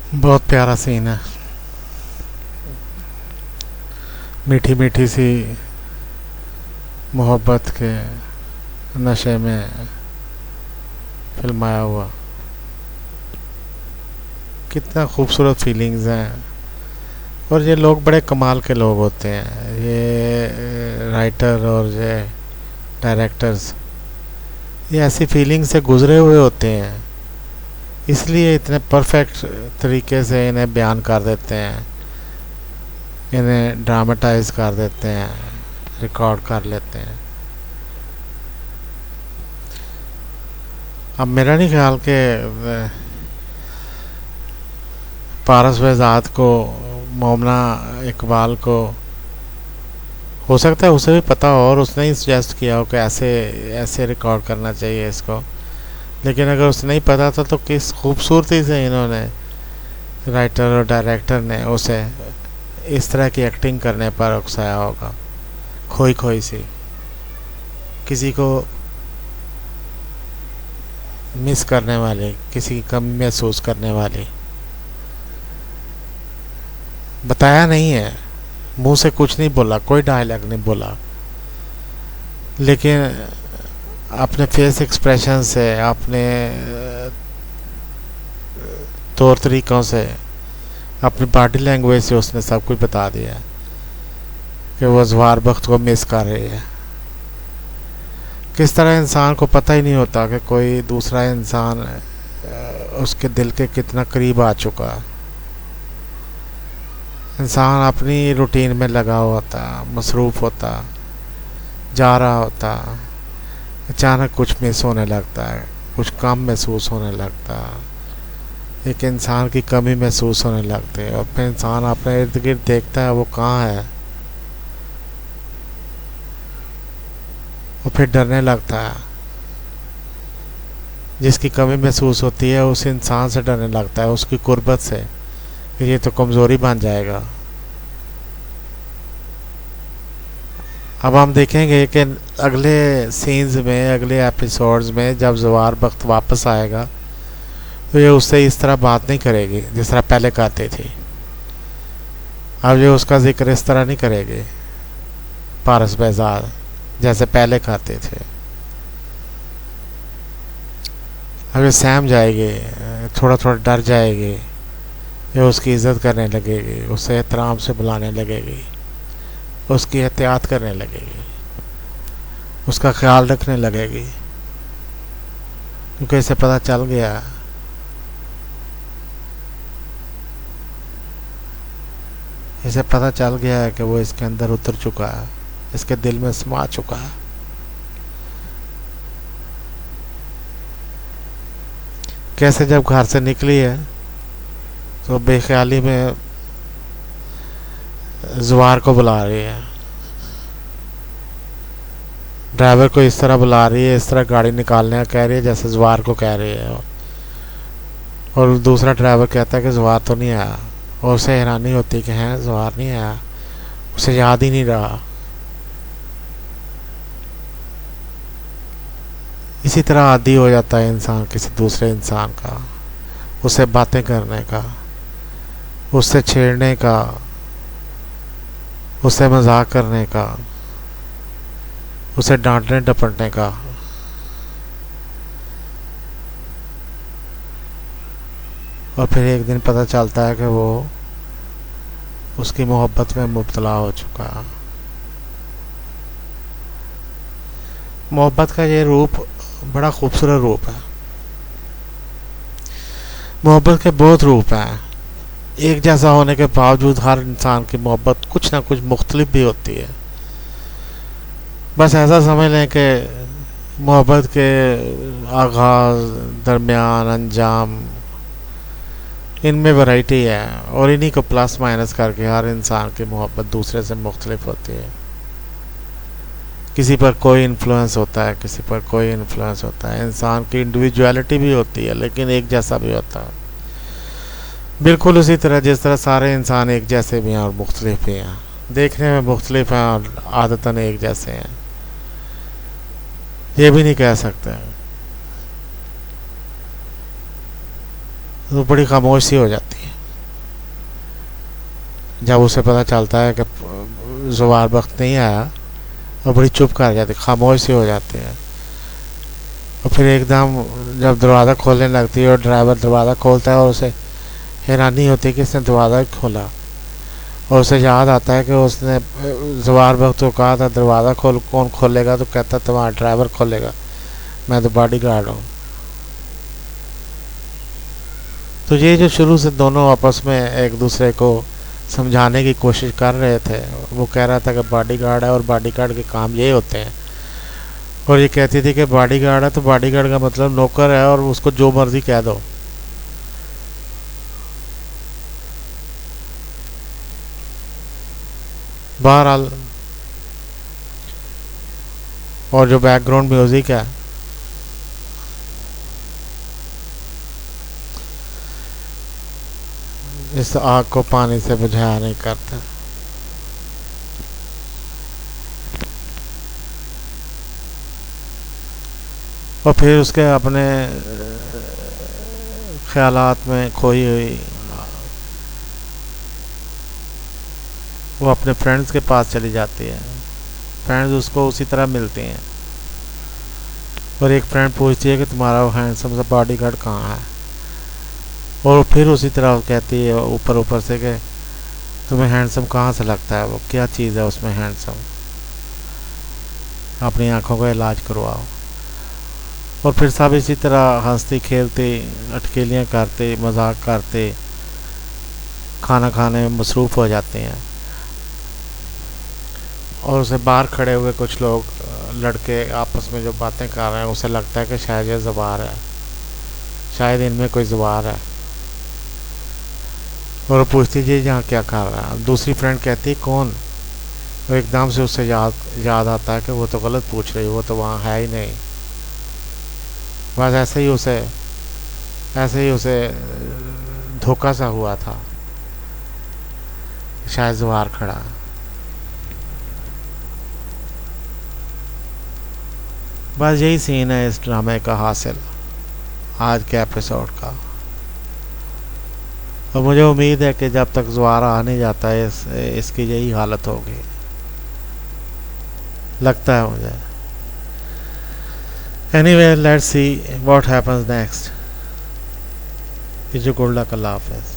बहुत प्यारा सीन है। मीठी मीठी सी मोहब्बत के नशे में फिल्माया हुआ। कितना खूबसूरत फीलिंग्स हैं। और ये लोग बड़े कमाल के लोग होते हैं, ये राइटर और ये डायरेक्टर्स। ये ऐसी फीलिंग से गुजरे हुए होते हैं, इसलिए इतने परफेक्ट तरीके से इन्हें बयान कर देते हैं, इन्हें ड्रामेटाइज कर देते हैं, रिकॉर्ड कर लेते हैं। अब मेरा नहीं ख्याल कि पारस वहज़ाद को, मोमना इकबाल को, हो सकता है उसे भी पता हो और उसने ही सजेस्ट किया हो कि ऐसे ऐसे रिकॉर्ड करना चाहिए इसको। लेकिन अगर उसे नहीं पता था तो किस खूबसूरती से इन्होंने, राइटर और डायरेक्टर ने उसे इस तरह की एक्टिंग करने पर उकसाया होगा। खोई खोई सी, किसी को मिस करने वाली, किसी की कमी महसूस करने वाली। बताया नहीं है, मुंह से कुछ नहीं बोला, कोई डायलॉग नहीं बोला, लेकिन अपने फेस एक्सप्रेशन से, अपने तौर तरीक़ों से, अपनी बॉडी लैंग्वेज से उसने सब कुछ बता दिया कि वो ज़वार बख्त को मिस कर रही है। किस तरह इंसान को पता ही नहीं होता कि कोई दूसरा इंसान उसके दिल के कितना करीब आ चुका है। इंसान अपनी रूटीन में लगा हुआ होता, मसरूफ़ होता, जा रहा होता, अचानक कुछ मिस होने लगता है, कुछ कम महसूस होने लगता, एक इंसान की कमी महसूस होने लगती है। और फिर इंसान अपने इर्द गिर्द देखता है वो कहाँ है, और फिर डरने लगता है। जिसकी कमी महसूस होती है उस इंसान से डरने लगता है, उसकी कुर्बत से, कि ये तो कमज़ोरी बन जाएगा। अब हम देखेंगे कि अगले सीन्स में, अगले एपिसोड्स में जब ज़वार बख्त वापस आएगा तो ये उससे इस तरह बात नहीं करेगी जिस तरह पहले करती थी। अब ये उसका जिक्र इस तरह नहीं करेगी पारस वहज़ाद जैसे पहले करते थे। अब ये सहम जाएगी, थोड़ा थोड़ा डर जाएगी, ये उसकी इज़्ज़त करने लगेगी, उसे एहतराम से बुलाने लगेगी, उसकी एहतियात करने लगेगी, उसका ख्याल रखने लगेगी, क्योंकि इसे पता चल गया है कि वो इसके अंदर उतर चुका है, इसके दिल में समा चुका है। कैसे जब घर से निकली है तो बेख्याली में ज़वार को बुला रही है, ड्राइवर को इस तरह बुला रही है, इस तरह गाड़ी निकालने का कह रही है जैसे ज़वार को कह रही है। और दूसरा ड्राइवर कहता है कि ज़वार तो नहीं आया, और उसे हैरानी होती है कि हैं ज़वार नहीं आया, उसे याद ही नहीं रहा। इसी तरह आदी हो जाता है इंसान किसी दूसरे इंसान का, उससे बातें करने का, उससे छेड़ने का, उससे मजाक करने का, उसे डांटने डपटने का। और फिर एक दिन पता चलता है कि वो उसकी मोहब्बत में मुब्तला हो चुका। मोहब्बत का ये रूप बड़ा खूबसूरत रूप है। मोहब्बत के बहुत रूप हैं, एक जैसा होने के बावजूद हर इंसान की मोहब्बत कुछ ना कुछ मुख्तलिफ भी होती है। बस ऐसा समझ लें कि मोहब्बत के आगाज़, दरमियान, अंजाम, इनमें वैरायटी है, और इन्हीं को प्लस माइनस करके हर इंसान की मोहब्बत दूसरे से मुख्तलिफ होती है। किसी पर कोई इन्फ्लुएंस होता है, किसी पर कोई इन्फ्लुएंस होता है। इंसान की इंडिविजुअलिटी भी होती है, लेकिन एक जैसा भी होता है। बिल्कुल उसी तरह जिस तरह सारे इंसान एक जैसे भी हैं और मुख्तलिफ भी हैं, देखने में मुख्तलिफ हैं और आदतन एक जैसे हैं, ये भी नहीं कह सकते। तो बड़ी खामोशी हो जाती है। जब उसे पता चलता है कि ज़ुबार वक्त नहीं आया, और बड़ी चुप कर जाती, खामोश सी हो जाती है। और फिर एकदम जब दरवाज़ा खोलने लगती है और ड्राइवर दरवाज़ा खोलता है और उसे हैरानी होती है कि इसने दरवाज़ा खोला, और उसे याद आता है कि उसने ज़ुबार वक्त को कहा था दरवाज़ा खोल, कौन खोलेगा? तो कहता तुम्हारा ड्राइवर खोलेगा, मैं तो बॉडी गार्ड हूँ। तो ये जो शुरू से दोनों आपस में एक दूसरे को समझाने की कोशिश कर रहे थे, वो कह रहा था कि बॉडीगार्ड है और बॉडीगार्ड के काम ये होते हैं, और ये कहती थी कि बॉडीगार्ड है तो बॉडीगार्ड का मतलब नौकर है और उसको जो मर्जी कह दो। बहरहाल, और जो बैकग्राउंड म्यूजिक है इस आग को पानी से बुझाया नहीं करता। और फिर उसके अपने ख्यालात में खोई हुई वो अपने फ्रेंड्स के पास चली जाती है। फ्रेंड्स उसको उसी तरह मिलती हैं, और एक फ्रेंड पूछती है कि तुम्हारा वो हैंडसम सा बॉडीगार्ड कहाँ है, और फिर उसी तरह कहती है ऊपर ऊपर से कि तुम्हें हैंडसम कहाँ से लगता है, वो क्या चीज़ है उसमें हैंडसम, अपनी आंखों का इलाज करवाओ। और फिर सब इसी तरह हंसती खेलती, अटकेलियाँ करते, मजाक करते, खाना खाने में मसरूफ़ हो जाते हैं। और उसे बाहर खड़े हुए कुछ लोग लड़के आपस में जो बातें कर रहे हैं, उसे लगता है कि शायद ये ज़ुबार है, शायद इनमें कोई ज़ुबार है। और वो पूछती जी यहाँ क्या कर रहा है? दूसरी फ्रेंड कहती कौन? और एकदम से उसे याद आता है कि वो तो गलत पूछ रही, वो तो वहाँ है ही नहीं। बस ऐसे ही उसे धोखा सा हुआ था, शायद ज़ुबार खड़ा है। बस यही सीन है इस ड्रामे का हासिल आज के एपिसोड का। और मुझे उम्मीद है कि जब तक ज़ुबारा आ नहीं जाता है इसकी यही हालत होगी, लगता है मुझे। Anyway, let's see what happens next. Good luck, अल्लाह हाफ़िज़।